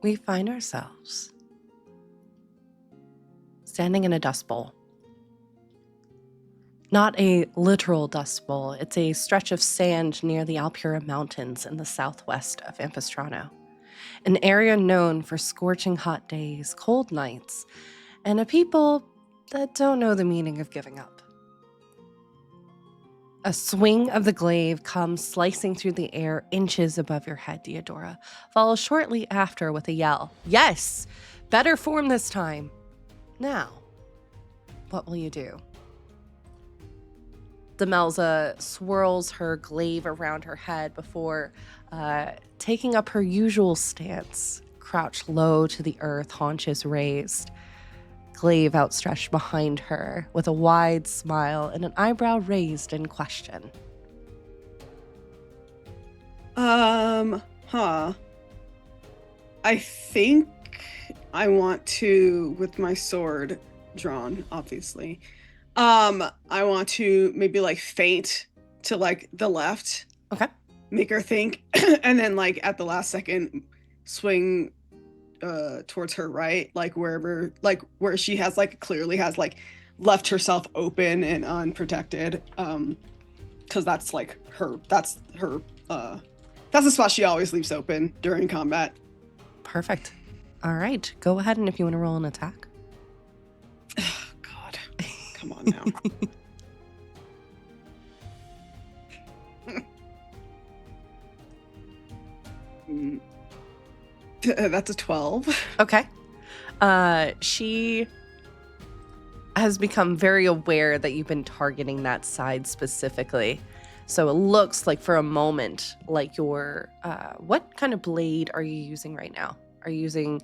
we find ourselves standing in a dust bowl. Not a literal dust bowl, it's a stretch of sand near the Alpura Mountains in the southwest of Ampistrano, an area known for scorching hot days, cold nights, and a people that don't know the meaning of giving up. A swing of the glaive comes slicing through the air inches above your head, Deodora, follows shortly after with a yell. Yes! Better form this time. Now, what will you do? Demelza swirls her glaive around her head before taking up her usual stance, crouched low to the earth, haunches raised, glaive outstretched behind her with a wide smile and an eyebrow raised in question. I think I want to, with my sword drawn, obviously, I want to maybe like feint to like the left. Okay. Make her think, and then like at the last second swing towards her right, like wherever, like where she has like clearly has like left herself open and unprotected, because that's like her that's the spot she always leaves open during combat. Perfect. All right, go ahead, and if you want to roll an attack. Oh, God, come on now. That's a 12. Okay. She has become very aware that you've been targeting that side specifically. So it looks like for a moment like your what kind of blade are you using right now? Are you using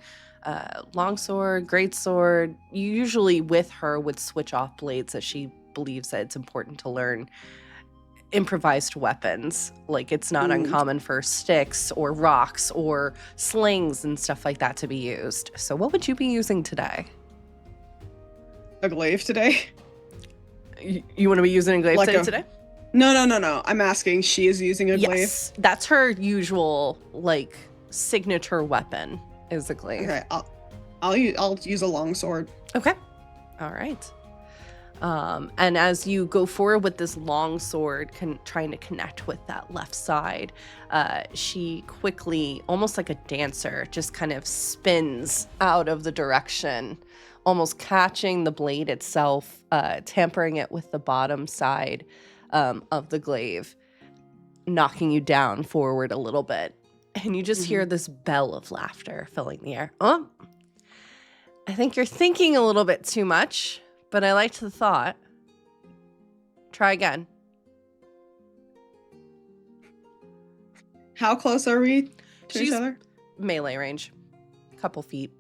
longsword, greatsword? You usually with her would switch off blades as she believes that it's important to learn improvised weapons. Like it's not uncommon for sticks or rocks or slings and stuff like that to be used. So what would you be using today? A glaive today? You want to be using a glaive Like today? No. I'm asking. She is using a glaive? Yes, that's her usual like signature weapon is a glaive. Okay, I'll use a longsword. Okay. All right. And as you go forward with this long sword, trying to connect with that left side, she quickly, almost like a dancer, just kind of spins out of the direction, almost catching the blade itself, tampering it with the bottom side of the glaive, knocking you down forward a little bit. And you just hear this bell of laughter filling the air. Oh, I think you're thinking a little bit too much. But I liked the thought. Try again. How close are we to each other? Melee range. Couple feet.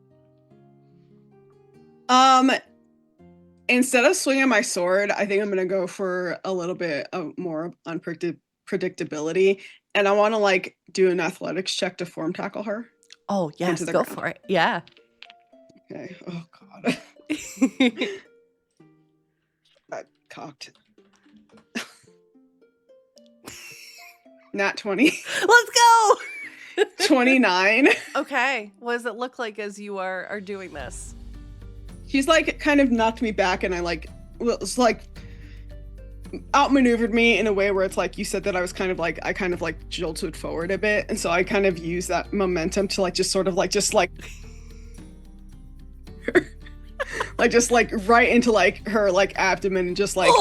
Instead of swinging my sword, I think I'm going to go for a little bit of more predictability. And I want to like do an athletics check to form tackle her. Oh, yes. Go for it. Yeah. Okay. Oh, God. Cocked. Nat 20. Let's go. 29. Okay. What does it look like as you are doing this? She's like kind of knocked me back, and I like was like outmaneuvered me in a way where it's like you said that I kind of like jolted forward a bit, and so I kind of use that momentum to like just right into like her like abdomen, and just like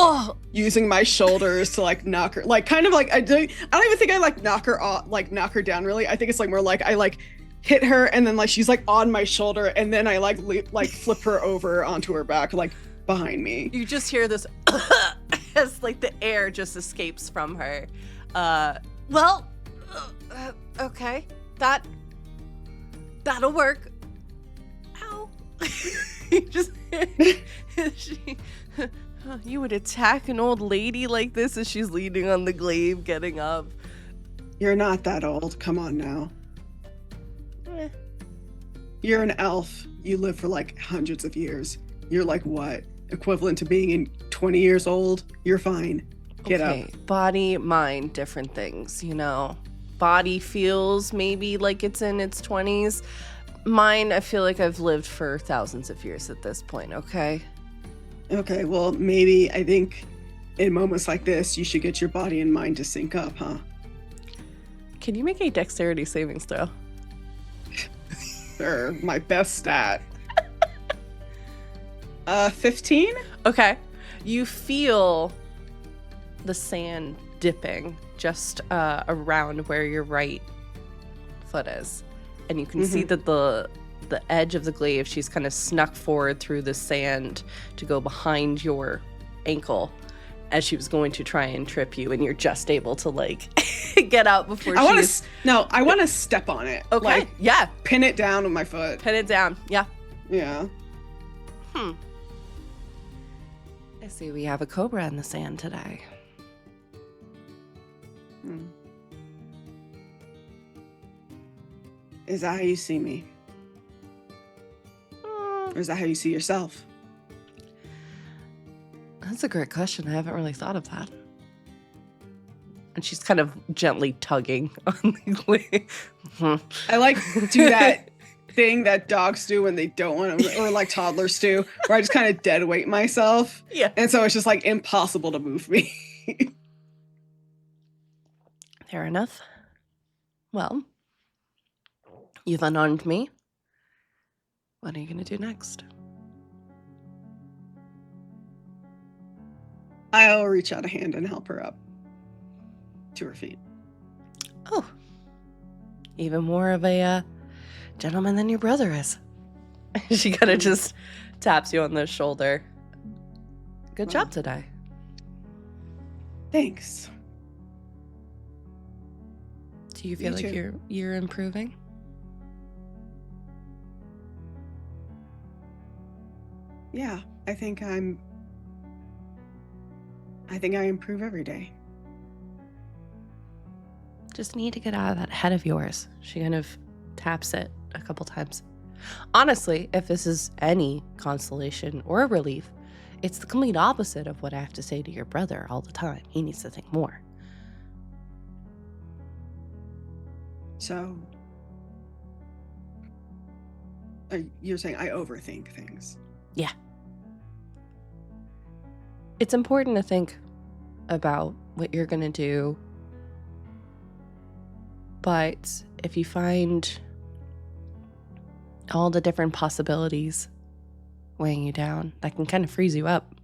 using my shoulders to like knock her, like kind of like I don't even think I like knock her off, like knock her down really. I think it's like more like I like hit her, and then like she's like on my shoulder, and then I like flip her over onto her back, like behind me. You just hear this as like the air just escapes from her. Okay, that'll work. Ow. You would attack an old lady like this as she's leaning on the glaive, getting up. You're not that old. Come on now. You're an elf. You live for like hundreds of years. You're like what? Equivalent to being in 20 years old? You're fine. Get up. Body, mind, different things, you know. Body feels maybe like it's in its 20s. Mine, I feel like I've lived for thousands of years at this point, okay? Okay, well, maybe I think in moments like this, you should get your body and mind to sync up, huh? Can you make a dexterity savings throw? Sure, my best stat. 15? Okay. You feel the sand dipping just around where your right foot is. And you can see that the edge of the glaive, she's kind of snuck forward through the sand to go behind your ankle as she was going to try and trip you, and you're just able to like get out before I want to step on it. Okay. Like, yeah. Pin it down with my foot. Pin it down. Yeah. Yeah. I see we have a cobra in the sand today. Is that how you see me? Or is that how you see yourself? That's a great question. I haven't really thought of that. And she's kind of gently tugging on the glaive. I like do that thing that dogs do when they don't want to, or like toddlers do, where I just kind of dead weight myself. Yeah. And so it's just like impossible to move me. Fair enough. Well, you've unarmed me. What are you going to do next? I'll reach out a hand and help her up to her feet. Oh, even more of a gentleman than your brother is. She kind of just taps you on the shoulder. Good job today. Thanks. Do you feel like you're improving? Yeah, I think I improve every day. Just need to get out of that head of yours. She kind of taps it a couple times. Honestly, if this is any consolation or a relief, it's the complete opposite of what I have to say to your brother all the time. He needs to think more. So, you're saying I overthink things? Yeah. It's important to think about what you're going to do. But if you find all the different possibilities weighing you down, that can kind of freeze you up.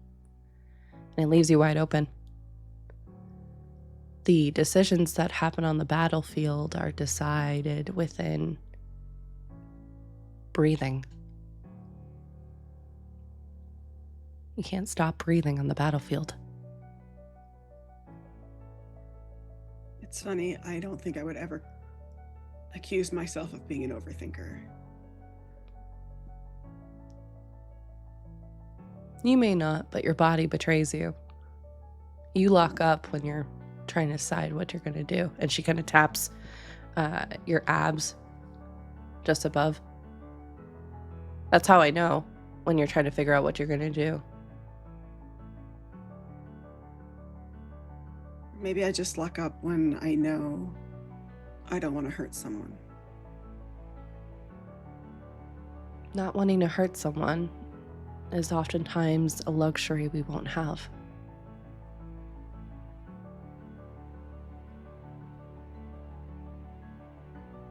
And it leaves you wide open. The decisions that happen on the battlefield are decided within breathing. You can't stop breathing on the battlefield. It's funny, I don't think I would ever accuse myself of being an overthinker. You may not, but your body betrays you. You lock up when you're trying to decide what you're going to do. And she kind of taps your abs just above. That's how I know when you're trying to figure out what you're going to do. Maybe I just lock up when I know I don't want to hurt someone. Not wanting to hurt someone is oftentimes a luxury we won't have.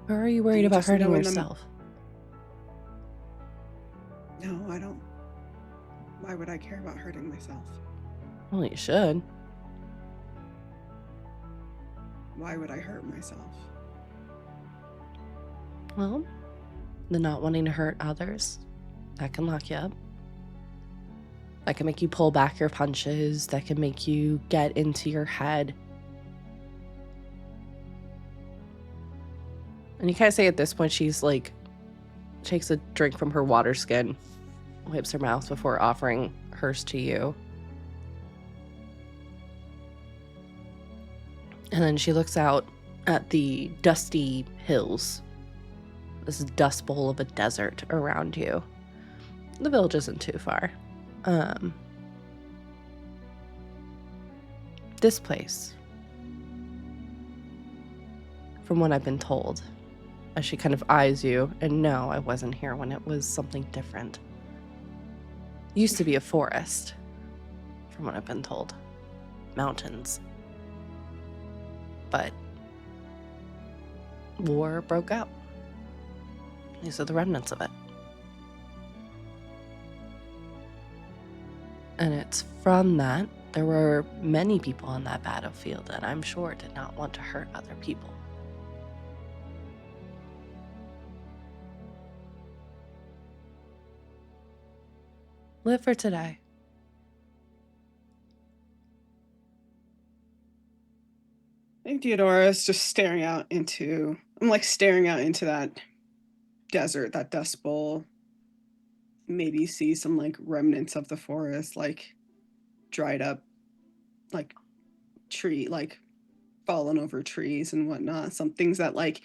Or are you worried about hurting yourself? No, I don't. Why would I care about hurting myself? Well, you should. Why would I hurt myself? Well, the not wanting to hurt others, that can lock you up. That can make you pull back your punches. That can make you get into your head. And you kind of say at this point, she's like, takes a drink from her water skin, wipes her mouth before offering hers to you. And then she looks out at the dusty hills, this dust bowl of a desert around you. The village isn't too far. This place, from what I've been told, as she kind of eyes you. And no, I wasn't here when it was something different. Used to be a forest, from what I've been told. Mountains. But war broke out. These are the remnants of it. And it's from that there were many people on that battlefield that I'm sure did not want to hurt other people. Live for today. I think Theodora is just staring out into that desert, that dust bowl. Maybe see some like remnants of the forest, like dried up, like tree, like fallen over trees and whatnot. Some things that like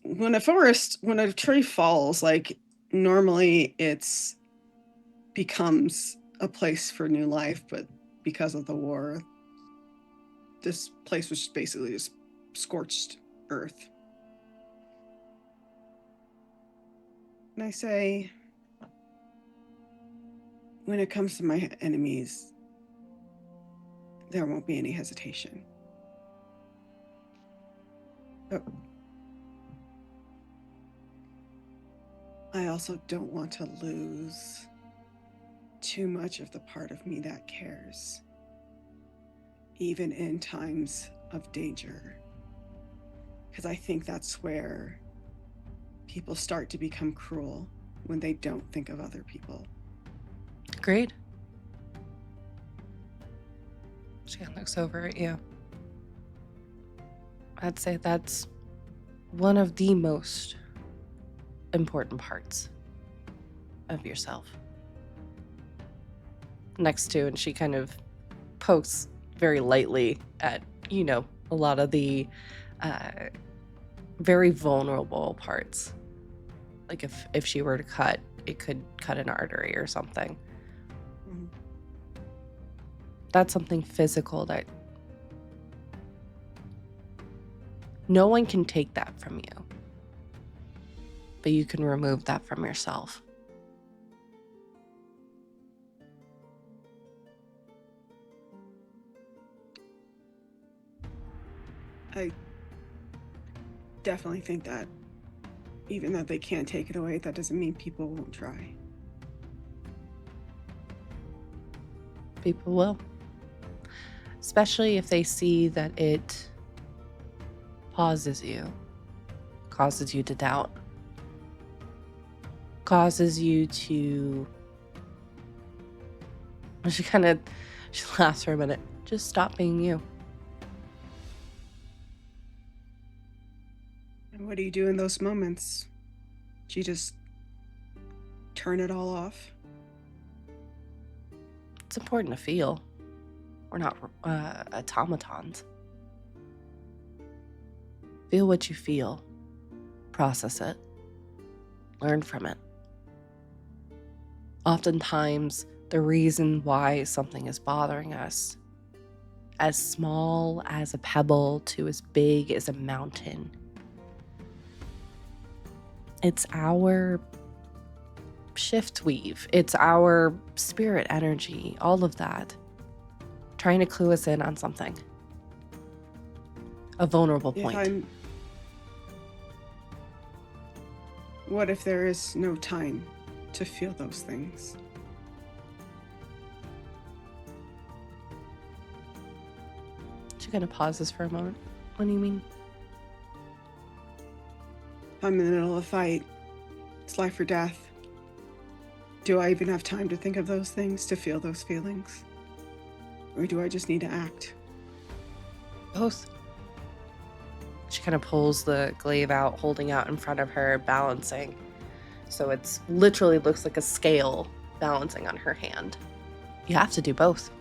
when a tree falls, like normally it's becomes a place for new life, but because of the war, this place was basically just scorched earth. And I say, when it comes to my enemies, there won't be any hesitation. But I also don't want to lose too much of the part of me that cares, even in times of danger. Because I think that's where people start to become cruel, when they don't think of other people. Agreed. She looks over at you. I'd say that's one of the most important parts of yourself. Next to, and she kind of pokes very lightly at, a lot of the very vulnerable parts. Like if she were to cut, it could cut an artery or something. Mm-hmm. That's something physical that no one can take that from you. But you can remove that from yourself. I definitely think that even though they can't take it away, that doesn't mean people won't try. People will. Especially if they see that it pauses you, causes you to doubt, causes you to... She laughs for a minute. Just stop being you. And what do you do in those moments? Do you just turn it all off? It's important to feel. We're not automatons. Feel what you feel. Process it. Learn from it. Oftentimes, the reason why something is bothering us, as small as a pebble to as big as a mountain, it's our shift weave. It's our spirit energy, all of that, trying to clue us in on something. A vulnerable point. What if there is no time to feel those things? She kind of pauses for a moment. What do you mean? I'm in the middle of a fight. It's life or death. Do I even have time to think of those things, to feel those feelings? Or do I just need to act? Both. She kind of pulls the glaive out, holding out in front of her, balancing. So it's literally looks like a scale balancing on her hand. You have to do both.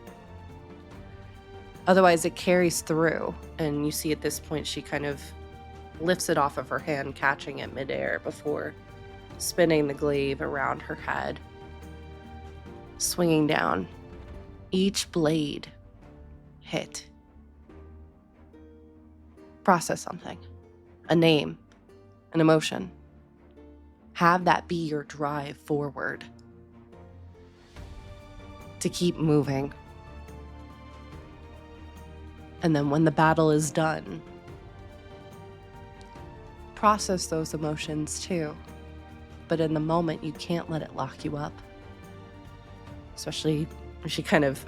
Otherwise it carries through, and you see at this point she kind of lifts it off of her hand, catching it midair before spinning the glaive around her head, swinging down. Each blade hit. Process something. A name. an emotion. Have that be your drive forward to keep moving. And then when the battle is done, process those emotions too. But in the moment, you can't let it lock you up. Especially when she kind of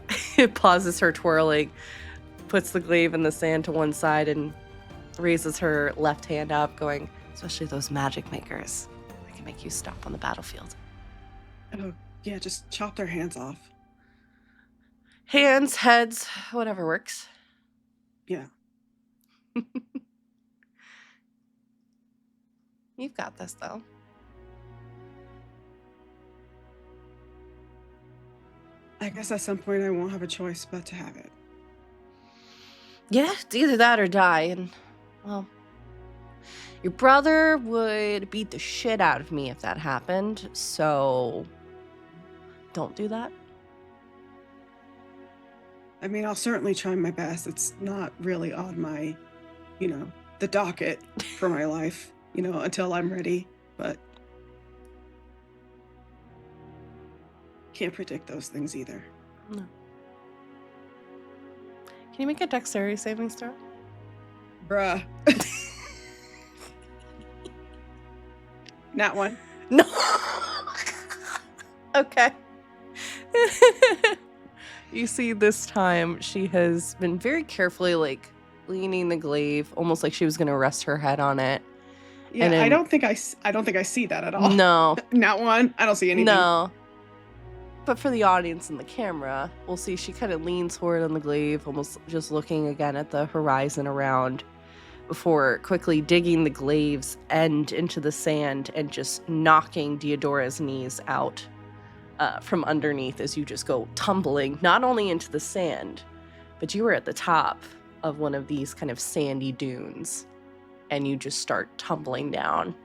pauses her twirling, puts the glaive in the sand to one side, and raises her left hand up, going, especially those magic makers that can make you stop on the battlefield. Oh, yeah, just chop their hands off. Hands, heads, whatever works. Yeah. You've got this, though. I guess at some point I won't have a choice but to have it. Yeah, it's either that or die, and, well, your brother would beat the shit out of me if that happened, so don't do that. I mean, I'll certainly try my best. It's not really on my, the docket for my life, until I'm ready, but can't predict those things either. No. Can you make a dexterity saving throw? Bruh. Not one. No. Okay. You see, this time she has been very carefully leaning the glaive, almost like she was going to rest her head on it. Yeah, I don't think I see that at all. No. Not one. I don't see anything. No. But for the audience and the camera, we'll see she kind of leans forward on the glaive, almost just looking again at the horizon around, before quickly digging the glaive's end into the sand and just knocking Diodora's knees out from underneath as you just go tumbling, not only into the sand, but you were at the top of one of these kind of sandy dunes, and you just start tumbling down.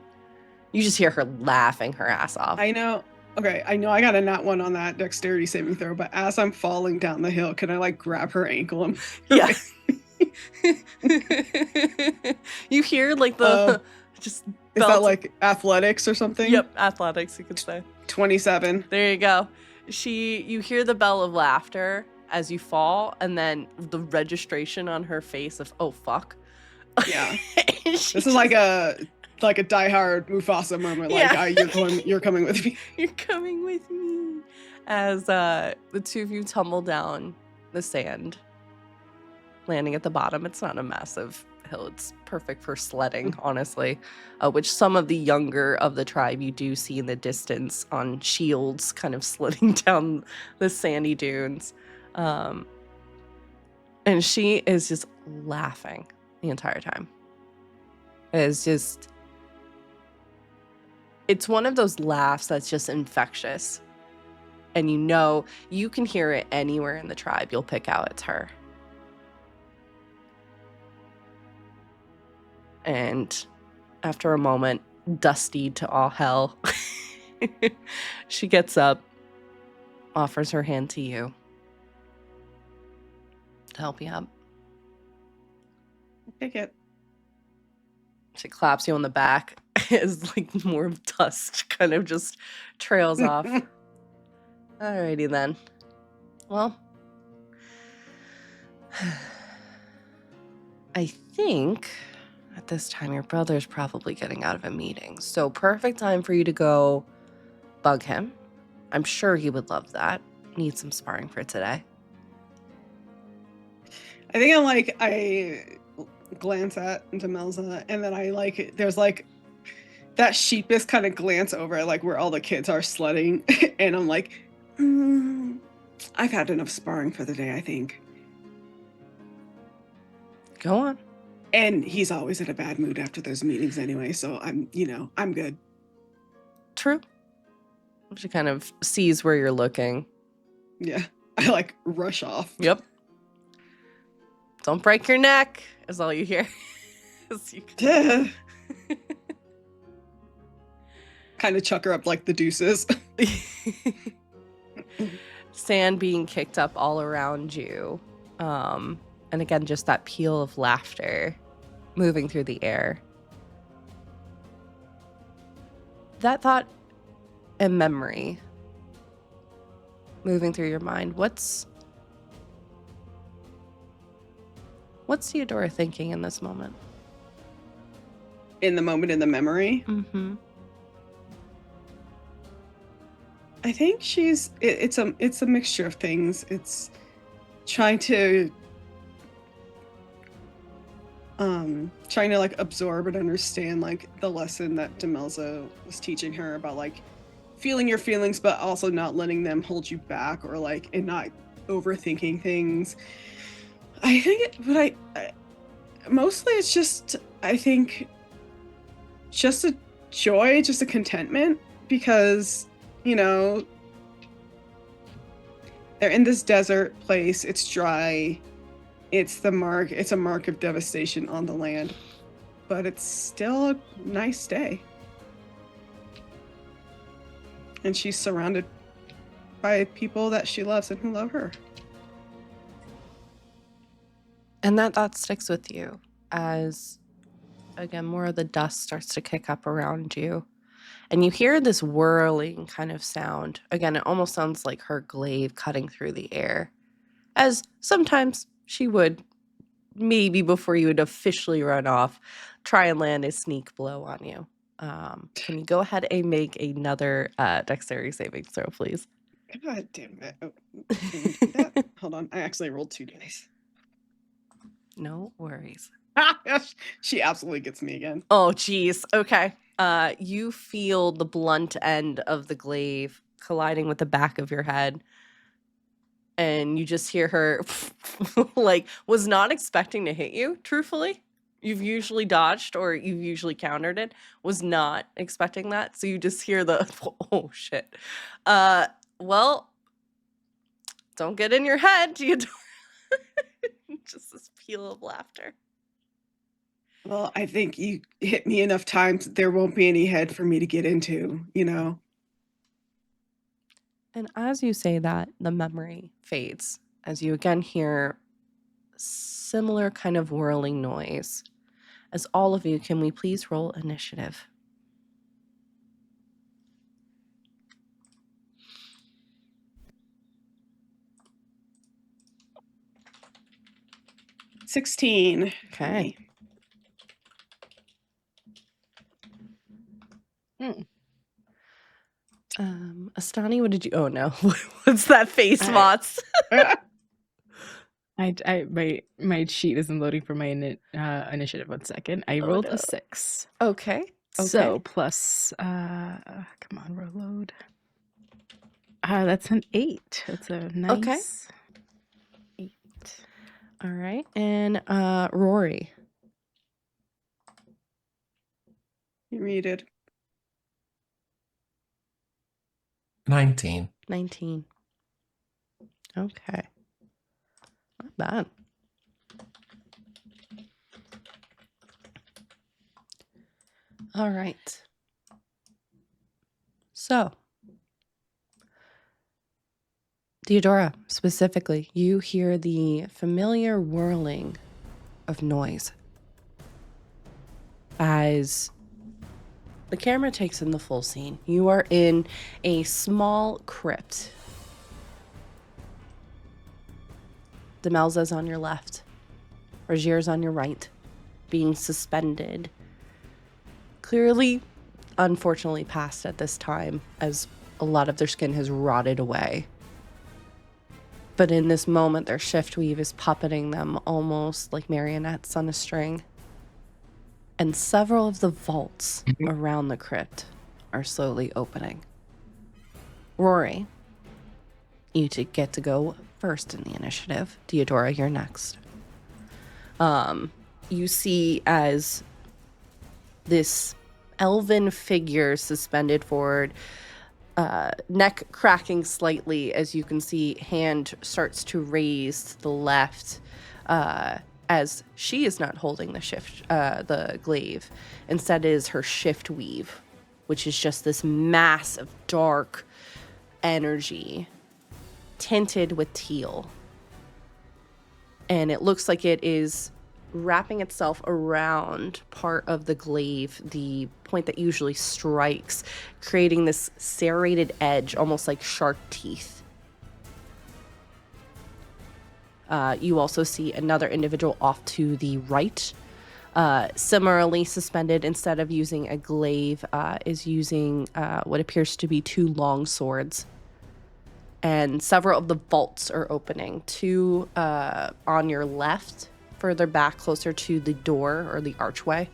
You just hear her laughing her ass off. I know. Okay, I know I got a nat one on that dexterity saving throw, but as I'm falling down the hill, can I grab her ankle and yeah. You hear the just is that athletics or something? Yep, athletics, you could say. 27. There you go. You hear the bell of laughter as you fall, and then the registration on her face of, oh fuck. Yeah. This is like a diehard Mufasa moment. Yeah. You're coming with me. You're coming with me. As the two of you tumble down the sand, landing at the bottom. It's not a massive hill. It's perfect for sledding, honestly, which some of the younger of the tribe you do see in the distance on shields kind of sledding down the sandy dunes. And she is just laughing the entire time. It's one of those laughs that's just infectious. And you can hear it anywhere in the tribe. You'll pick out it's her. And after a moment, dusty to all hell, she gets up, offers her hand to you to help you up. Take it. She claps you on the back as more of dust kind of just trails off. Alrighty then. Well, I think at this time your brother's probably getting out of a meeting. So perfect time for you to go bug him. I'm sure he would love that. Need some sparring for today. I think I glance into Melza, and then there's that sheepish kind of glance over at where all the kids are sledding, and I'm like, I've had enough sparring for the day, I think. Go on. And he's always in a bad mood after those meetings anyway, so I'm good. True. She kind of sees where you're looking. Yeah. I rush off. Yep. Don't break your neck is all you hear. Kind of chuck her up like the deuces. Sand being kicked up all around you. And again, just that peal of laughter moving through the air. that thought and memory moving through your mind, what's Theodora thinking in this moment? In the moment, in the memory? Mm-hmm. I think it's a mixture of things. It's trying to like absorb and understand like the lesson that Demelza was teaching her about like feeling your feelings but also not letting them hold you back, or like and not overthinking things. I think I mostly it's just, I think, just a joy, just a contentment, because they're in this desert place. It's dry. It's a mark of devastation on the land, but it's still a nice day. And she's surrounded by people that she loves and who love her. And that thought sticks with you as, again, more of the dust starts to kick up around you. And you hear this whirling kind of sound. Again, it almost sounds like her glaive cutting through the air, as sometimes she would, maybe before you would officially run off, try and land a sneak blow on you. Can you go ahead and make another dexterity saving throw, please? God damn it. Oh, can we do that? Hold on. I actually rolled 2 dice. No worries. She absolutely gets me again. Oh, geez. Okay. You feel the blunt end of the glaive colliding with the back of your head. And you just hear her, like, was not expecting to hit you, truthfully. You've usually dodged or you've usually countered it. Was not expecting that. So you just hear the, oh, shit. Well, don't get in your head. You just this peal of laughter. Well, I think you hit me enough times, there won't be any head for me to get into, And as you say that, the memory fades as you again hear similar kind of whirling noise. As all of you, can we please roll initiative? $16. Okay. Astani, what did you? Oh no, what's that face, Mots? My sheet isn't loading for my initiative. 1 second. I rolled a 6. Okay. So plus, come on, reload. That's an 8. That's a nice 8. All right, and Rory. You muted. 19. 19. Okay. Not bad. All right. So, Theodora, specifically, you hear the familiar whirling of noise as the camera takes in the full scene. You are in a small crypt. Demelza's on your left. Rogier's on your right, being suspended. Clearly, unfortunately, past at this time, as a lot of their skin has rotted away. But in this moment, their shift weave is puppeting them almost like marionettes on a string. And several of the vaults around the crypt are slowly opening. Rory, you get to go first in the initiative. Theodora, you're next. You see as this elven figure suspended forward, neck cracking slightly, as you can see, hand starts to raise to the left, as she is not holding the glaive. Instead is her shift weave, which is just this mass of dark energy tinted with teal. And it looks like it is wrapping itself around part of the glaive, the point that usually strikes, creating this serrated edge, almost like shark teeth. You also see another individual off to the right, similarly suspended. Instead of using a glaive, is using what appears to be 2 long swords. And several of the vaults are opening. 2 on your left, further back, closer to the door or the archway,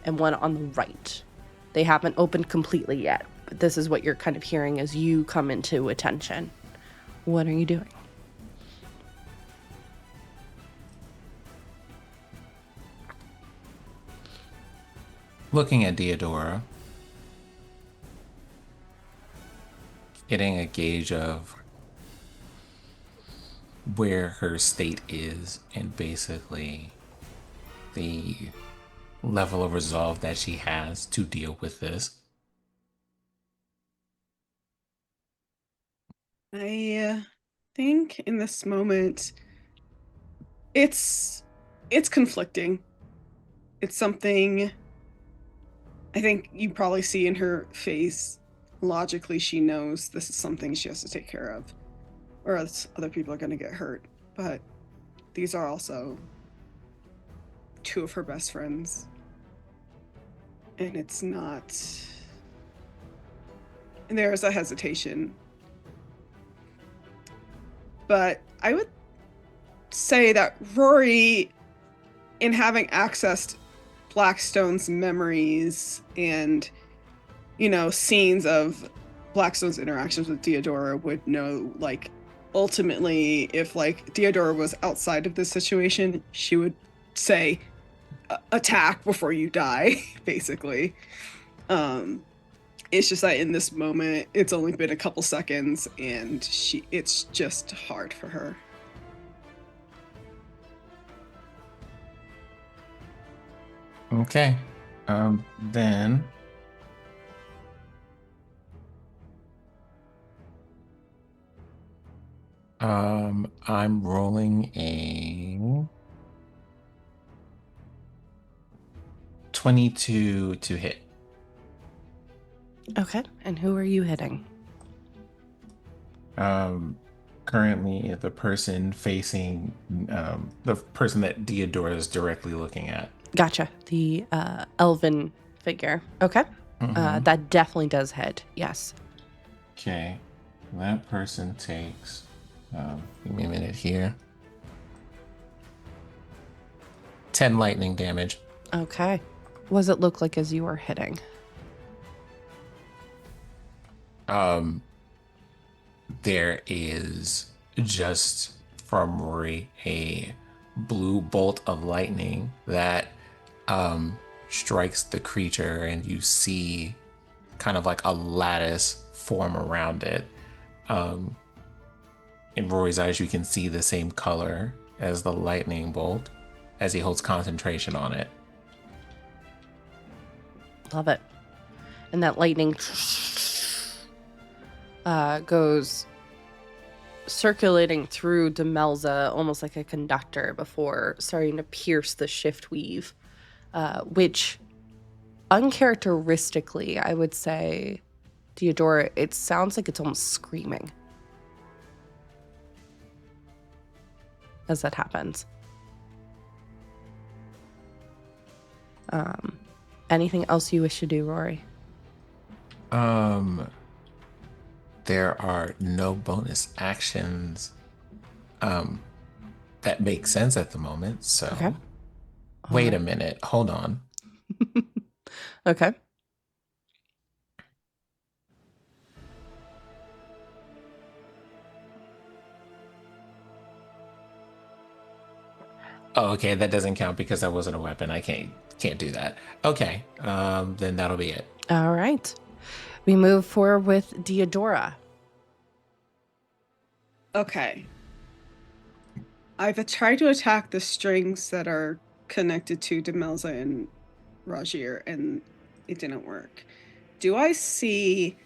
and 1 on the right. They haven't opened completely yet, but this is what you're kind of hearing as you come into attention. What are you doing? Looking at Deodora, getting a gauge of where her state is and basically the level of resolve that she has to deal with this. I think in this moment, it's conflicting. It's something I think you probably see in her face. Logically, she knows this is something she has to take care of, or else other people are going to get hurt. But these are also 2 of her best friends. And it's not. And there's a hesitation. But I would say that Rory, in having accessed Blackstone's memories and, scenes of Blackstone's interactions with Deodora, would know, like, ultimately, if, like, Deodora was outside of this situation, she would say, attack before you die, basically. It's just that in this moment, it's only been a couple seconds, and it's just hard for her. Okay. Then I'm rolling a 22 to hit. Okay, and who are you hitting? Currently the person facing the person that Deodora is directly looking at. Gotcha. The elven figure. Okay. That definitely does hit. Yes. Okay. That person takes give me a minute here. 10 lightning damage. Okay. What does it look like as you are hitting? There is just from Rory a blue bolt of lightning that strikes the creature, and you see kind of like a lattice form around it. In Rory's eyes, you can see the same color as the lightning bolt as he holds concentration on it. Love it. And that lightning goes circulating through Demelza almost like a conductor before starting to pierce the shift weave, which uncharacteristically, I would say, Deodora, it sounds like it's almost screaming as that happens. Anything else you wish to do, Rory? There are no bonus actions that make sense at the moment, so Okay. Wait a minute, hold on. Okay. Oh, okay, that doesn't count because that wasn't a weapon. I can't do that. Okay, then that'll be it. All right. We move forward with Deodora. Okay. I've tried to attack the strings that are connected to Demelza and Rajir, and it didn't work. Do I see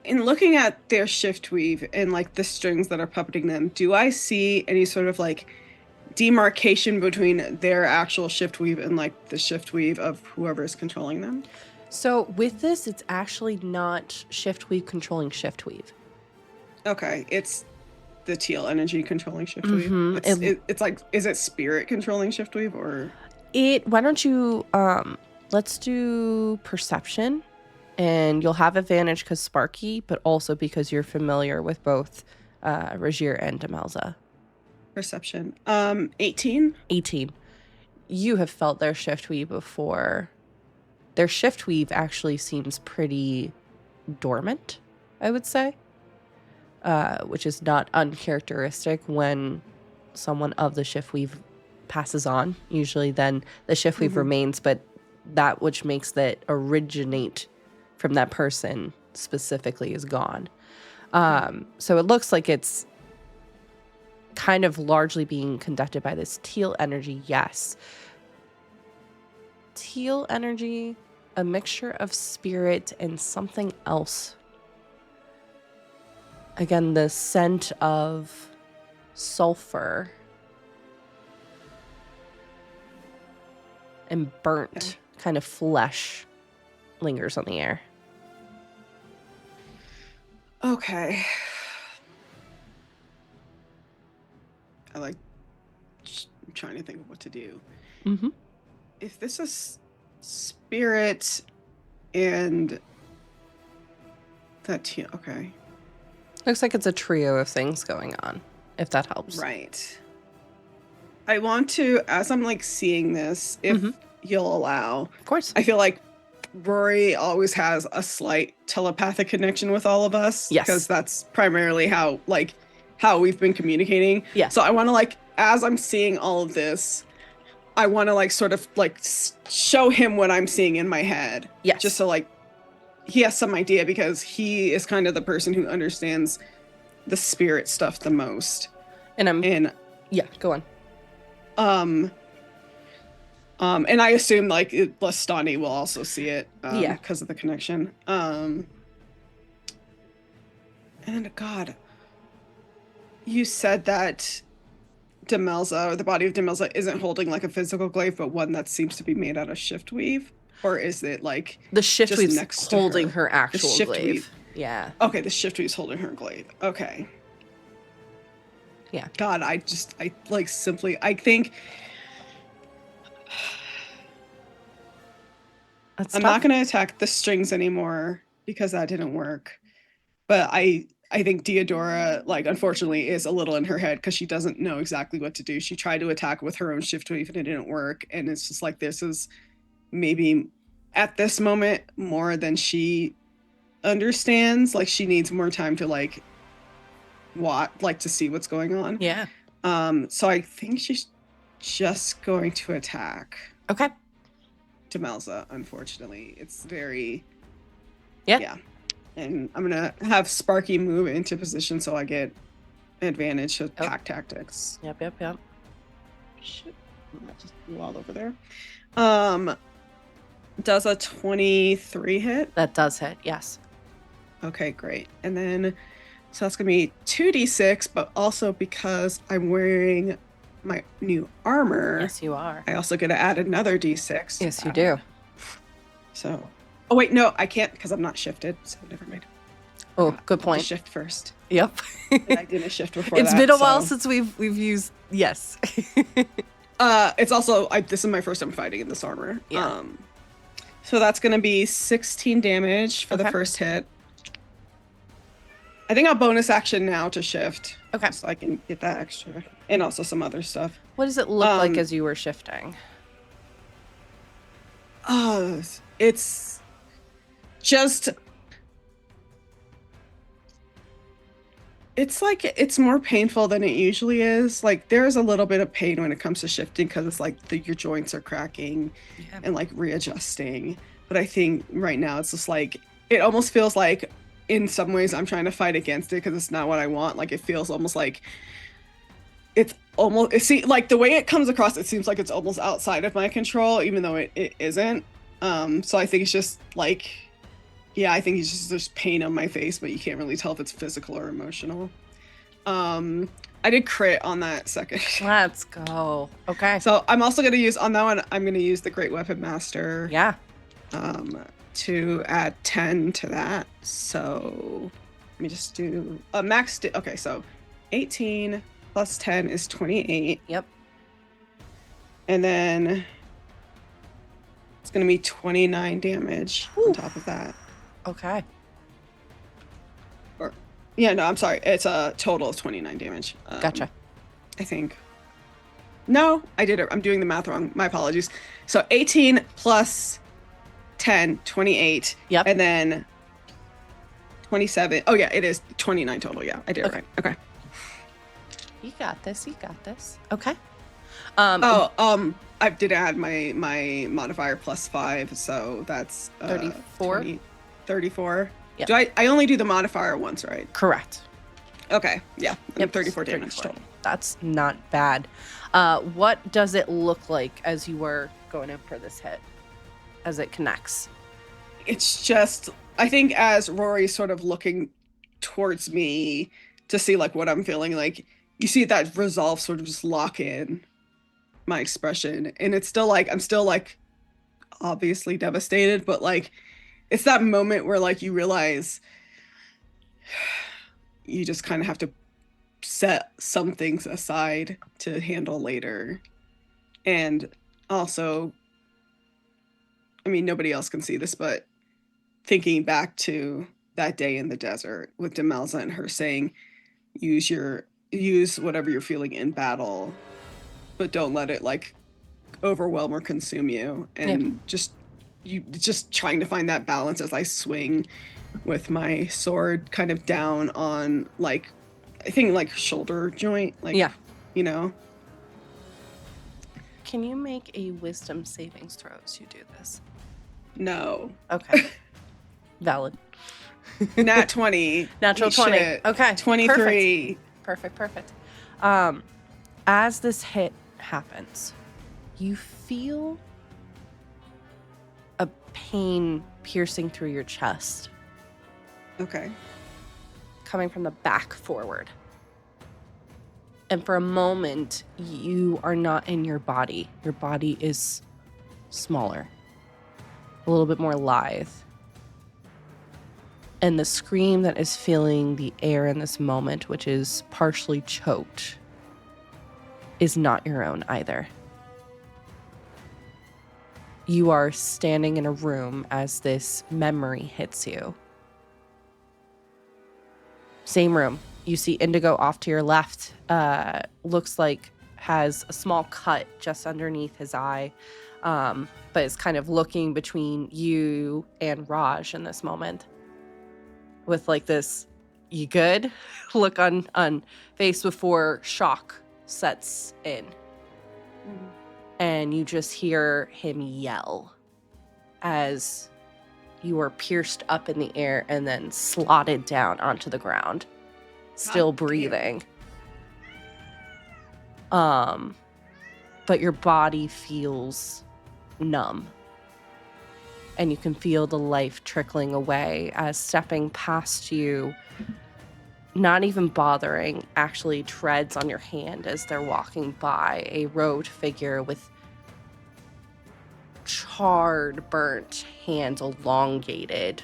in looking at their shift weave and like the strings that are puppeting them, do I see any sort of like demarcation between their actual shift weave and like the shift weave of whoever is controlling them? So with this, it's actually not shift weave controlling shift weave. Okay, it's the teal energy controlling shift weave. Mhm. It's like, is it spirit controlling shift weave or? Why don't you, let's do perception, and you'll have advantage because Sparky, but also because you're familiar with both Regier and Demelza. Perception. 18. 18. You have felt their shift weave before. Their shift weave actually seems pretty dormant, I would say, which is not uncharacteristic when someone of the shift weave passes on. Usually then the shift weave remains, but that which makes that originate from that person specifically is gone. So it looks like it's kind of largely being conducted by this teal energy. Yes. Teal energy, a mixture of spirit and something else. Again, the scent of sulfur and burnt kind of flesh lingers on the air. Okay. I'm trying to think of what to do. Mm-hmm. If this is spirit and that teal, okay. Looks like it's a trio of things going on, if that helps. Right. I want to, as I'm like seeing this, if you'll allow, Of course. I feel like Rory always has a slight telepathic connection with all of us. Yes. Because that's primarily how we've been communicating. Yeah. So I want to like, as I'm seeing all of this, I want to like sort of like show him what I'm seeing in my head. Yes. Just so like he has some idea, because he is kind of the person who understands the spirit stuff the most. And yeah, go on. And I assume like Lestani will also see it because of the connection. And God, you said that Demelza, or the body of Demelza, isn't holding like a physical glaive, but one that seems to be made out of shift weave? Or is it like The shift just weave's next to holding her actual shift glaive. weave. Yeah. Okay, the shift weave's holding her glaive. Okay. Yeah. God, I think That's I'm tough. not going to attack the strings anymore because that didn't work. But I think Deodora, like, unfortunately, is a little in her head because she doesn't know exactly what to do. She tried to attack with her own shift weave and it didn't work. And it's just like, this is maybe at this moment more than she understands. Like, she needs more time to like to see what's going on. Yeah. So I think she's just going to attack Okay. Demelza. Unfortunately, it's very Yeah. And I'm gonna have Sparky move into position so I get advantage of pack tactics. Yep. Shit, that just blew all over there. Does a 23 hit? That does hit. Yes. Okay, great. And then so that's gonna be 2d6, but also because I'm wearing my new armor, Yes, you are. I also get to add another d6. Yes, you do. So, oh wait, no, I can't because I'm not shifted. So never mind. Oh, good I'll just point. shift first. Yep. And I didn't shift before. It's that, been a while so- since we've used. Yes. It's also this is my first time fighting in this armor. Yeah. So that's gonna be 16 damage for the Okay. first hit. I think I'll bonus action now to shift. Okay. So I can get that extra. And also some other stuff. What does it look like as you were shifting? It's just it's like it's more painful than it usually is. Like there's a little bit of pain when it comes to shifting because it's like your joints are cracking and like readjusting. But I think right now it's just like it almost feels like in some ways I'm trying to fight against it because it's not what I want. Like it feels almost like like the way it comes across, it seems like it's almost outside of my control, even though it isn't. So I think it's just like Yeah, I think there's pain on my face, but you can't really tell if it's physical or emotional. I did crit on that second. Let's go. Okay. So I'm also gonna use on that one. I'm gonna use the Great Weapon Master. Yeah. To add 10 to that. So let me just do a max. Okay, so 18 plus 10 is 28. Yep. And then it's gonna be 29 damage on top of that. Okay. Yeah, no, I'm sorry. It's a total of 29 damage. Gotcha. I think. No, I did it. I'm doing the math wrong. My apologies. So 18 plus 10, 28. Yep. And then 27. Oh, yeah, it is 29 total. Yeah, I did it right. Okay. You got this. You got this. Okay. I did add my modifier plus 5, so that's 34. 34. Yep. Do I only do the modifier once, right? Correct. Okay. Yeah. Yep. 34 damage 34. total. That's not bad. What does it look like as you were going in for this hit? As it connects? It's just, I think as Rory's sort of looking towards me to see like what I'm feeling, like you see that resolve sort of just lock in my expression, and it's still like I'm still like obviously devastated, but like it's that moment where like you realize you just kind of have to set some things aside to handle later. And also, I mean, nobody else can see this, but thinking back to that day in the desert with Demelza and her saying, use whatever you're feeling in battle, but don't let it like overwhelm or consume you. And just trying to find that balance as I swing with my sword kind of down on like, I think like shoulder joint, like, you know. Can you make a wisdom savings throw as you do this? No. Okay. Valid. Nat 20. Natural 20. Shit. Okay. 23. Perfect. As this hit happens, you feel a pain piercing through your chest. Okay. Coming from the back forward. And for a moment, you are not in your body. Your body is smaller, a little bit more lithe. And the scream that is filling the air in this moment, which is partially choked, is not your own either. You are standing in a room as this memory hits you. Same room. You see Indigo off to your left, looks like has a small cut just underneath his eye, but is kind of looking between you and Raj in this moment with like this, you good? look on face before shock sets in. Mm-hmm. And you just hear him yell as you are pierced up in the air and then slotted down onto the ground, still breathing. But your body feels numb. And you can feel the life trickling away as stepping past you, not even bothering, actually treads on your hand as they're walking by, a robed figure with charred, burnt hands, elongated.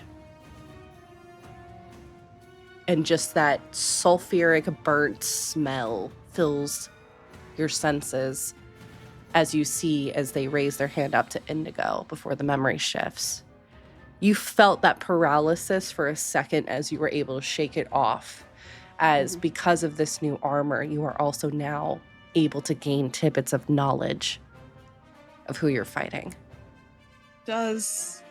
And just that sulfuric burnt smell fills your senses as you see as they raise their hand up to Indigo before the memory shifts. You felt that paralysis for a second as you were able to shake it off, as because of this new armor, you are also now able to gain tidbits of knowledge of who you're fighting. Does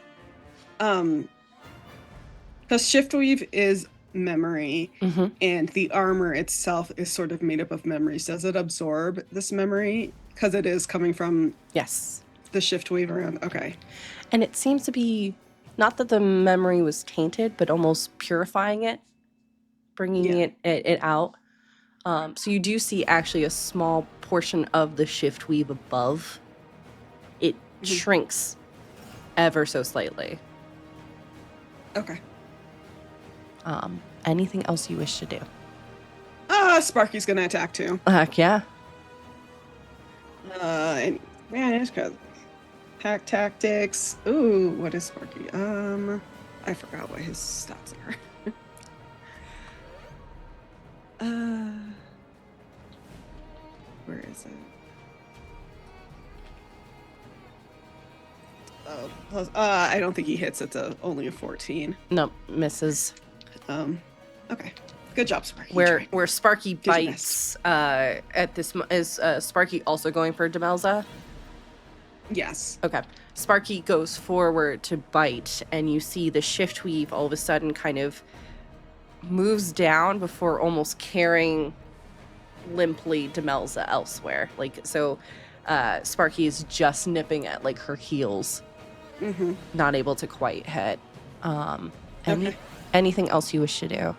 Shiftweave is memory, and the armor itself is sort of made up of memories. Does it absorb this memory? Because it is coming from the Shiftweave around. Okay. And it seems to be, not that the memory was tainted, but almost purifying it, bringing it out. So you do see actually a small portion of the Shiftweave above. It shrinks ever so slightly. Okay. Anything else you wish to do? Sparky's gonna attack too. Heck yeah. And man, it's cause pack tactics. Ooh, what is Sparky? I forgot what his stats are. Where is it? Oh, plus, I don't think he hits. It's only a 14. Nope, misses. Okay. Good job, Sparky. Where Sparky Did your bites at this is Sparky also going for Demelza? Yes. Okay. Sparky goes forward to bite, and you see the shift weave all of a sudden kind of moves down before almost carrying limply Demelza elsewhere. Like, so Sparky is just nipping at like her heels, not able to quite hit. Okay. Anything else you wish to do?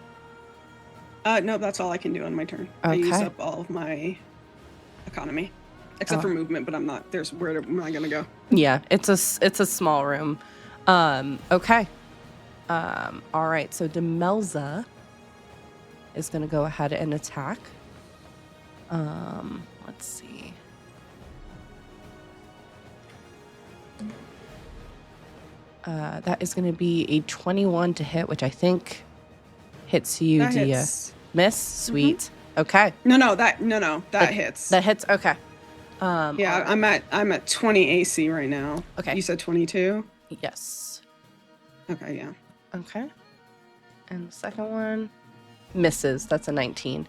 No, that's all I can do on my turn. Okay. I used up all of my economy. Except for movement, but I'm not. Where am I gonna go? Yeah, it's a small room. Okay. All right. So Demelza is gonna go ahead and attack. Let's see. That is gonna be a 21 to hit, which I think hits you. That hits. Miss? Sweet. Okay. No, that hits. That hits. Okay. Yeah, I'm at 20 AC right now. Okay. You said 22? Yes. Okay, yeah. Okay. And the second one misses. That's a 19.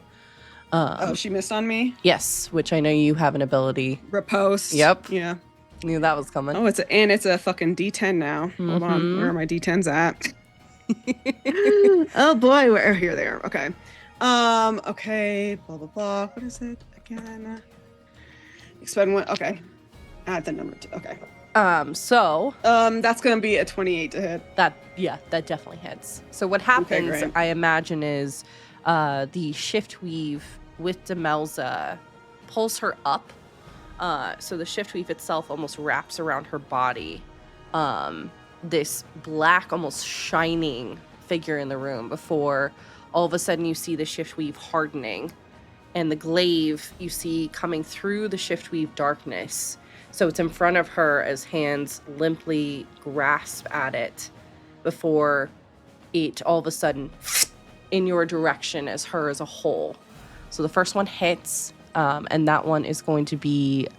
She missed on me? Yes, which I know you have an ability. Riposte. Yep. Yeah. Knew that was coming. Oh, it's a fucking D10 now. Hold on. Where are my D10s at? Oh boy, here they are. Okay. Okay, blah blah blah. What is it again? Expend one. Okay. Add the number 2. Okay. So that's gonna be a 28 to hit. that definitely hits. So what happens, great. I imagine, is the shift weave with Demelza pulls her up. So the shift weave itself almost wraps around her body. This black, almost shining figure in the room before all of a sudden you see the shift weave hardening, and the glaive you see coming through the shift weave darkness. So it's in front of her as hands limply grasp at it before it all of a sudden in your direction as her as a whole. So the first one hits, and that one is going to be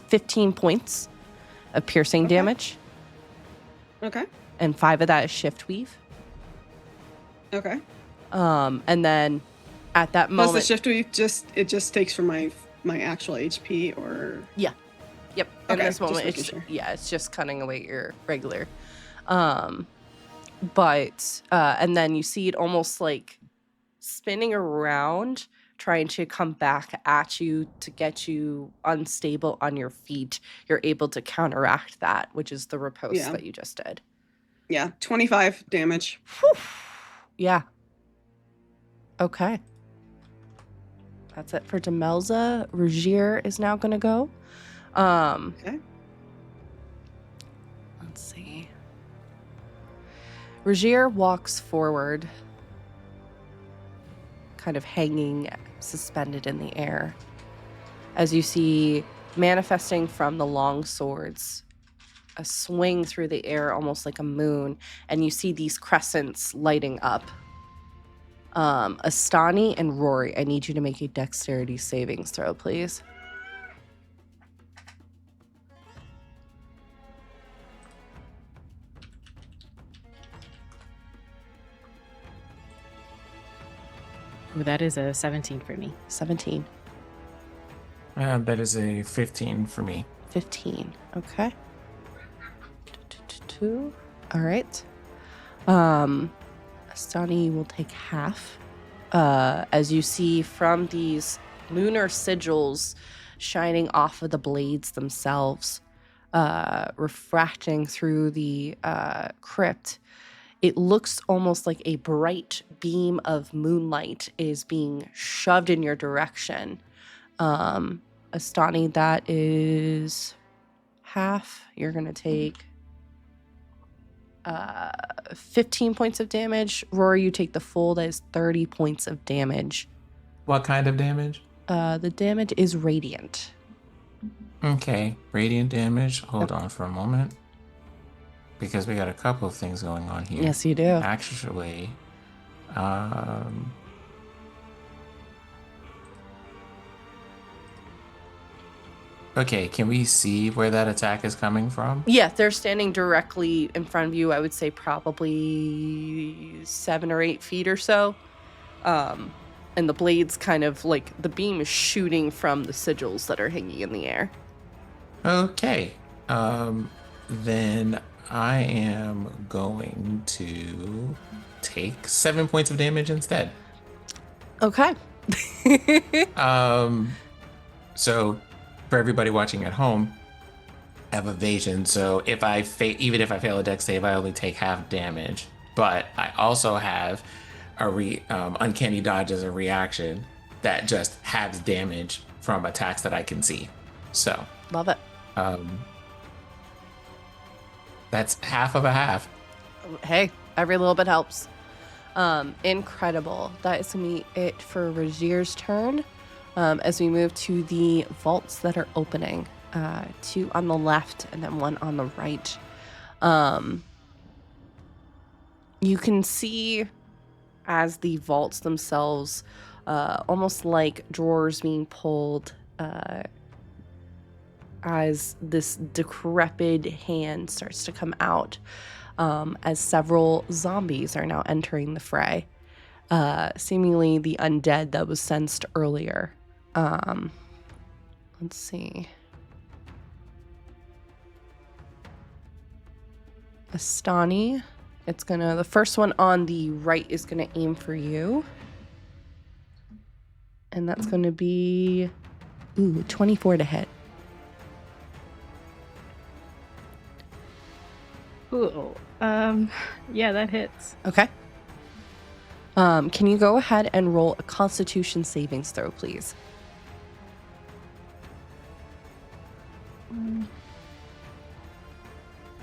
15 points of piercing damage. Okay. And 5 of that is shift weave. Okay. And then at that Does moment, the shift weave just takes from my actual HP or? yeah, yep. In Okay, this just moment, making it's sure. it's just cutting away your regular. But and then you see it almost like spinning around, trying to come back at you to get you unstable on your feet. You're able to counteract that, which is the riposte Yeah. that you just did. Yeah, 25 damage. Yeah. Okay. That's it for Demelza. Rogier is now going to go. Okay. Let's see. Rogier walks forward, kind of hanging, suspended in the air, as you see manifesting from the long swords a swing through the air almost like a moon, and you see these crescents lighting up. Astani and Rory, I need you to make a dexterity savings throw, please. Ooh, that is a 17 for me. 17. That is a 15 for me. 15. Okay. 2. All right. Astani will take half. As you see from these lunar sigils shining off of the blades themselves, refracting through the crypt, it looks almost like a bright beam of moonlight is being shoved in your direction. Astani, that is half. You're going to take 15 points of damage. Rory, you take the full. That is 30 points of damage. What kind of damage? The damage is radiant. Okay, radiant damage. Hold on for a moment. Because we got a couple of things going on here. Yes, you do. Actually, okay, can we see where that attack is coming from? Yeah, they're standing directly in front of you. I would say probably 7 or 8 feet or so. And the blade's kind of like the beam is shooting from the sigils that are hanging in the air. Okay. Then I am going to take 7 points of damage instead. Okay. So for everybody watching at home, I have evasion. So if I even if I fail a dex save, I only take half damage. But I also have a uncanny dodge as a reaction that just halves damage from attacks that I can see. So Love it. That's half of a half. Hey, every little bit helps. Incredible. That is going to be it for Rajir's turn. As we move to the vaults that are opening, 2 on the left and then 1 on the right. You can see as the vaults themselves, almost like drawers being pulled, as this decrepit hand starts to come out, as several zombies are now entering the fray. Seemingly the undead that was sensed earlier. Let's see. Astani, the first one on the right is gonna aim for you. And that's gonna be, 24 to hit. Ooh, yeah, that hits. Okay. Can you go ahead and roll a Constitution savings throw, please?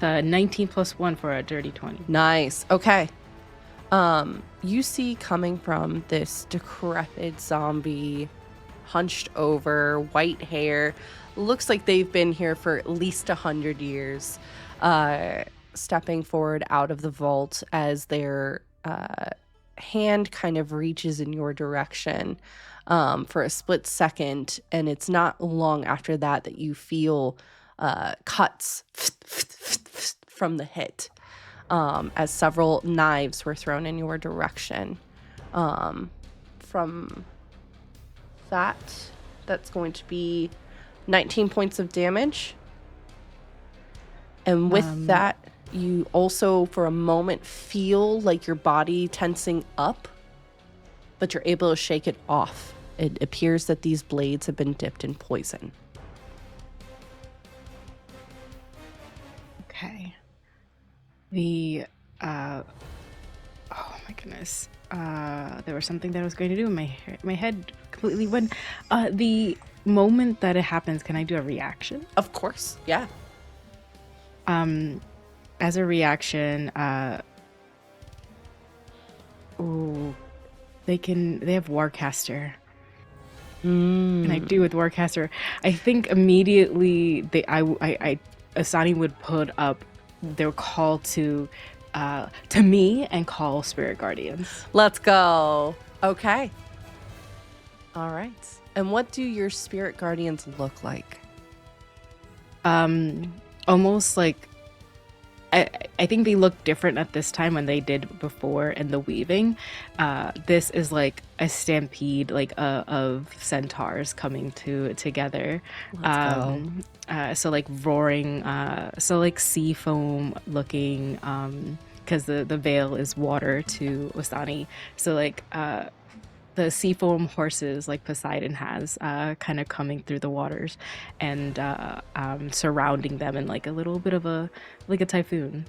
19 plus 1 for a dirty 20. Nice. Okay. You see coming from this decrepit zombie, hunched over, white hair, looks like they've been here for at least 100 years, stepping forward out of the vault as their hand kind of reaches in your direction for a split second, and it's not long after that that you feel cuts from the hit, as several knives were thrown in your direction. From that's going to be 19 points of damage. And with that, you also for a moment feel like your body tensing up, but you're able to shake it off. It appears that these blades have been dipped in poison. Okay. The oh my goodness. There was something that I was going to do in my head completely went. The moment that it happens, can I do a reaction? Of course, yeah. As a reaction, they have Warcaster. And I do with Warcaster. I think immediately Asani would put up their call to me and call Spirit Guardians. Let's go. Okay. All right. And what do your Spirit Guardians look like? Almost like I think they look different at this time when they did before in the weaving. This is like a stampede, like of centaurs coming together. Let's go. So like roaring, so like sea foam looking, because the veil is water to Wasani. So like the seafoam horses like Poseidon has, kind of coming through the waters and surrounding them in like a little bit of a typhoon.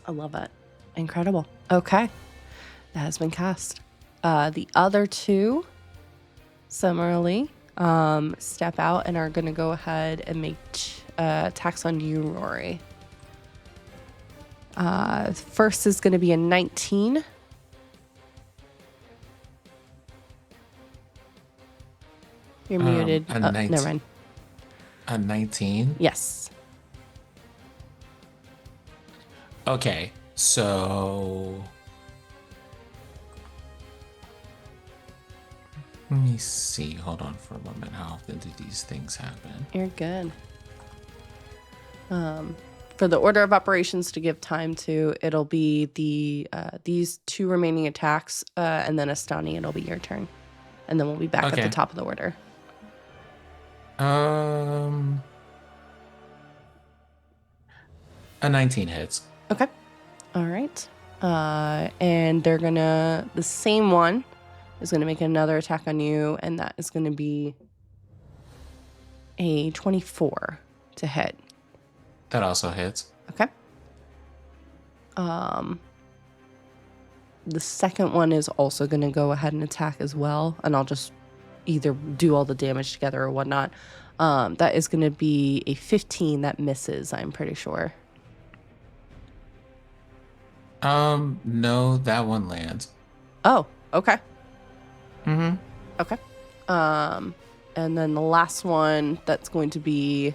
I love it. Incredible. Okay. That has been cast. The other two, similarly, step out and are going to go ahead and make attacks on you, Rory. First is going to be a 19. You're muted. Never mind. A 19? Yes. Okay, so let me see. Hold on for a moment. How often do these things happen? You're good. For the order of operations to give time to, it'll be the these 2 remaining attacks, and then Astani, it'll be your turn. And then we'll be back at the Okay. top of the order. A 19 hits. Okay. All right. And they're gonna, the same one is gonna make another attack on you, and that is gonna be a 24 to hit. That also hits. Okay. The second one is also gonna go ahead and attack as well, and I'll just either do all the damage together or whatnot. That is gonna be a 15 that misses, I'm pretty sure. No, that one lands. Oh, okay. Mm-hmm. Okay. And then the last one, that's going to be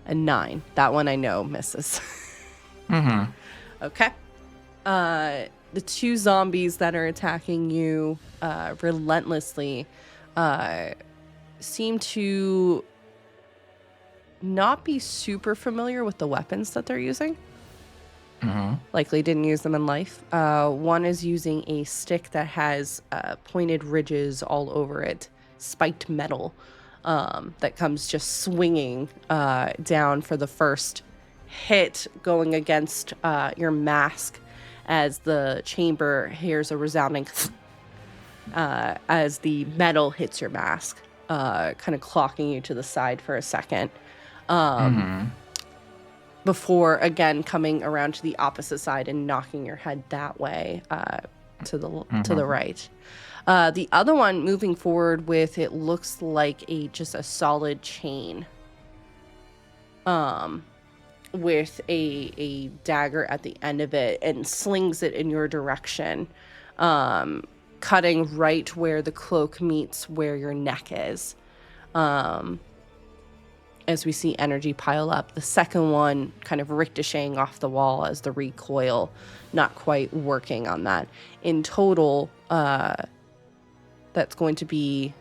a 9. That one I know misses. Mm-hmm. Okay. The 2 zombies that are attacking you relentlessly seem to not be super familiar with the weapons that they're using. Mm-hmm. Likely didn't use them in life. One is using a stick that has pointed ridges all over it, spiked metal, that comes just swinging down for the first hit, going against your mask as the chamber hears a resounding as the metal hits your mask, kind of clocking you to the side for a second. Before again coming around to the opposite side and knocking your head that way to the right. The other one moving forward with, it looks like just a solid chain, with a dagger at the end of it, and slings it in your direction, cutting right where the cloak meets where your neck is. As we see energy pile up. The second one kind of ricocheting off the wall as the recoil not quite working on that. In total, that's going to be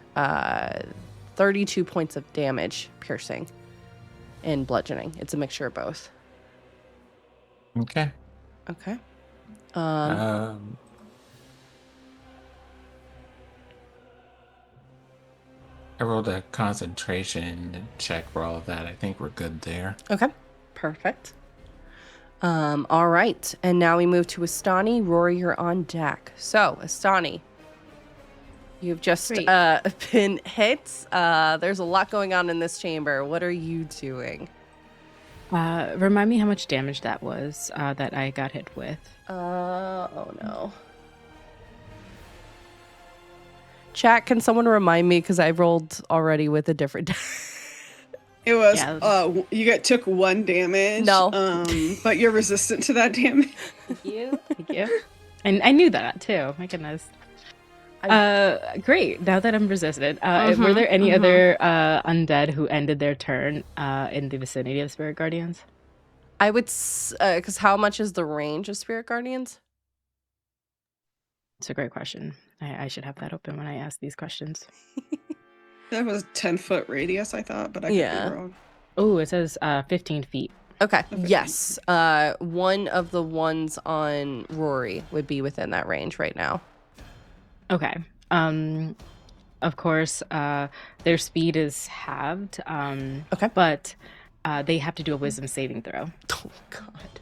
32 points of damage, piercing and bludgeoning. It's a mixture of both. Okay. Okay. I rolled a concentration check for all of that. I think we're good there. Okay. Perfect. All right. And now we move to Astani. Rory, you're on deck. So, Astani, you've just been hit. There's a lot going on in this chamber. What are you doing? Remind me how much damage that was that I got hit with. Oh no. Chat, can someone remind me, because I rolled already with a different It was you took 1 damage. No. But you're resistant to that damage. Thank you. Thank you. And I knew that too. My goodness. Great. Now that I'm resistant, were there any other undead who ended their turn in the vicinity of Spirit Guardians? I would, because how much is the range of Spirit Guardians? It's a great question. I should have that open when I ask these questions. That was 10-foot radius, I thought, but I could be wrong. Oh, it says 15 feet. Okay. Yes. One of the ones on Rory would be within that range right now. Okay. Of course, their speed is halved. Okay. But they have to do a wisdom saving throw. Oh, God.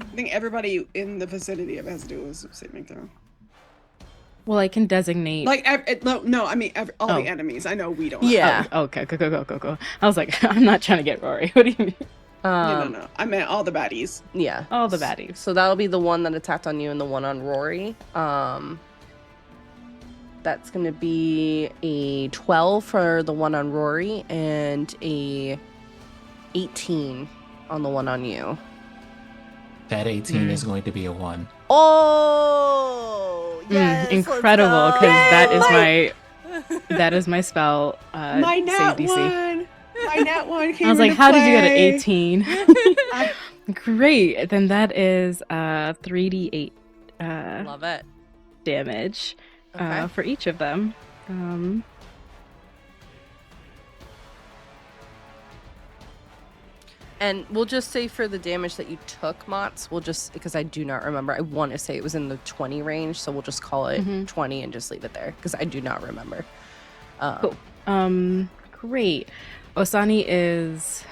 I think everybody in the vicinity of it has to do a saving throw. Well, I can designate. Like, no, I mean, all the enemies. I know we don't. Yeah. Oh, okay, go. I was like, I'm not trying to get Rory. What do you mean? No. I meant all the baddies. Yeah. All the baddies. So that'll be the one that attacked on you and the one on Rory. That's going to be a 12 for the one on Rory and a 18 on the one on you. That 18 is going to be a 1. Oh, yes, incredible, because that is my spell. My save nat DC. one. My nat one came I was like, into how did you get an play. 18? Great. Then that is 3d8 Love it. damage Okay. for each of them. And we'll just say for the damage that you took, Mots, we'll just, because I do not remember, I want to say it was in the 20 range, so we'll just call it 20 and just leave it there, because I do not remember. Cool. Great. Osani is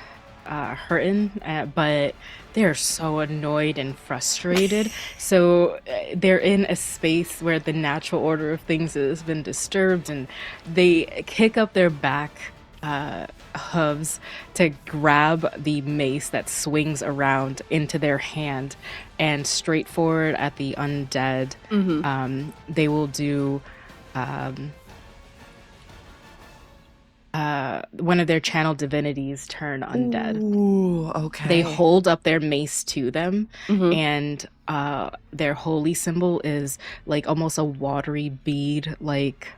hurting, but they're so annoyed and frustrated. So they're in a space where the natural order of things has been disturbed, and they kick up their back hooves to grab the mace that swings around into their hand, and straight forward at the undead. They will do one of their channel divinities turn undead. Ooh, okay. They hold up their mace to them, and their holy symbol is like almost a watery bead, like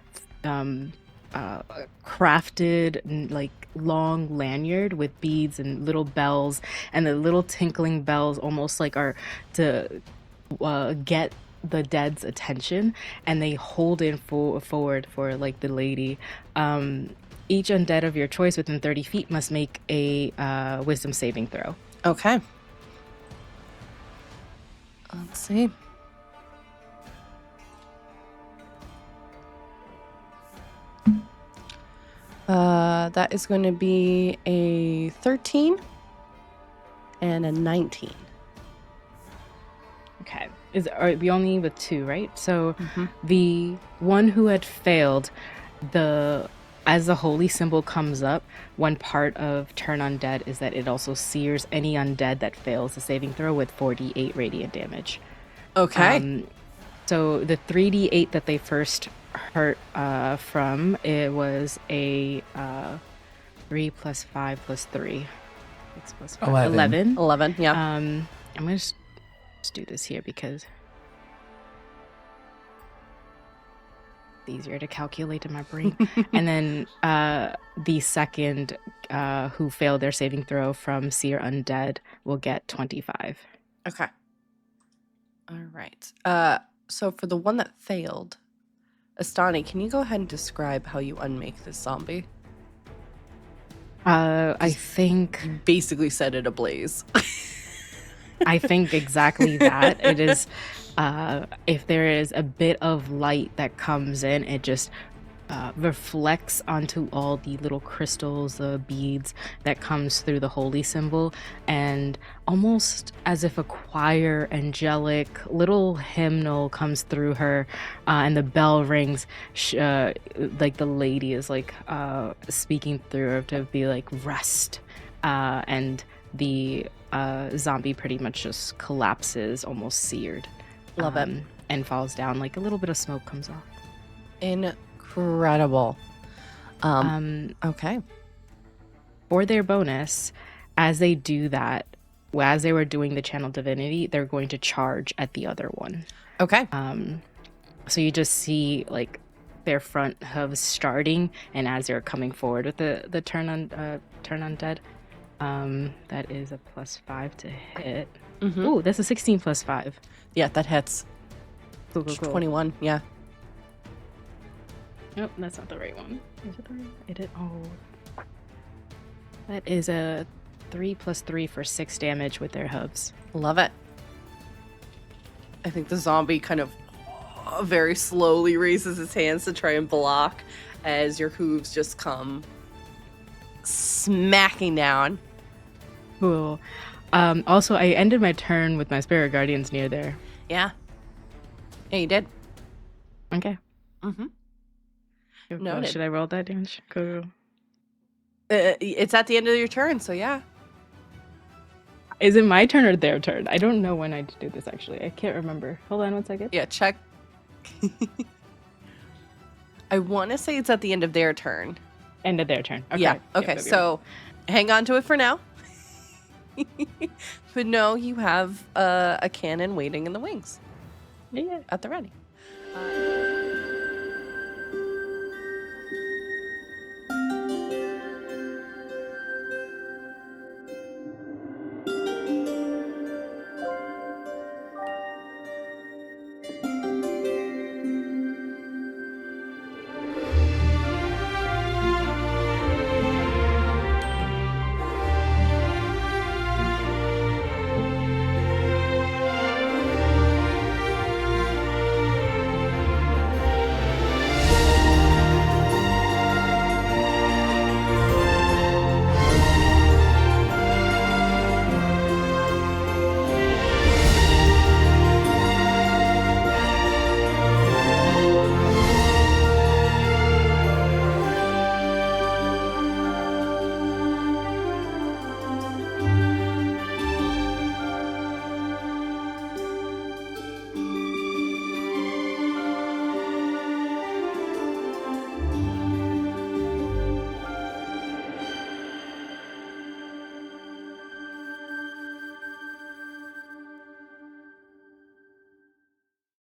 crafted like long lanyard with beads and little bells, and the little tinkling bells almost like are to get the dead's attention, and they hold in forward for like the lady. Each undead of your choice within 30 feet must make a wisdom saving throw. Okay. Let's see. That is going to be a 13 and a 19. Okay. Are we only with 2, right? So the one who had failed, as the holy symbol comes up, one part of turn undead is that it also sears any undead that fails the saving throw with 4d8 radiant damage. Okay. So the 3d8 that they first hurt from, it was a 3 plus 5 plus 3. 6 plus 5. 11. 11, yeah. I'm going to just do this here because it's easier to calculate in my brain. And then the second who failed their saving throw from Seer Undead will get 25. Okay. All right. So for the one that failed, Astani, can you go ahead and describe how you unmake this zombie? I think You basically set it ablaze. I think exactly that. It is, if there is a bit of light that comes in, it just reflects onto all the little crystals, the beads that comes through the holy symbol, and almost as if a choir, angelic little hymnal comes through her, and the bell rings, like the lady is like speaking through her to be like, rest, and the zombie pretty much just collapses, almost seared. Love it. And falls down, like a little bit of smoke comes off. Incredible. Okay. For their bonus, as they do that, as they were doing the channel divinity, they're going to charge at the other one. Okay. So you just see like their front hooves starting, and as they're coming forward with the turn undead, that is a +5 to hit. Ooh, that's a 16 plus 5. Yeah, that hits. Cool. 21, yeah. Nope, that's not the right one. Is it the right one? It is. Oh. That is a 3 plus 3 for 6 damage with their hooves. Love it. I think the zombie kind of very slowly raises his hands to try and block as your hooves just come smacking down. Cool. Also, I ended my turn with my spirit guardians near there. Yeah. Yeah, you did. Okay. Mm-hmm. Noted. Should I roll that damage? Cool. It's at the end of your turn, so yeah. Is it my turn or their turn? I don't know when I did this, actually. I can't remember. Hold on one second. Yeah, check. I want to say it's at the end of their turn. End of their turn. Okay. Yeah, okay, so hang on to it for now. But no, you have a cannon waiting in the wings Yeah. at the ready.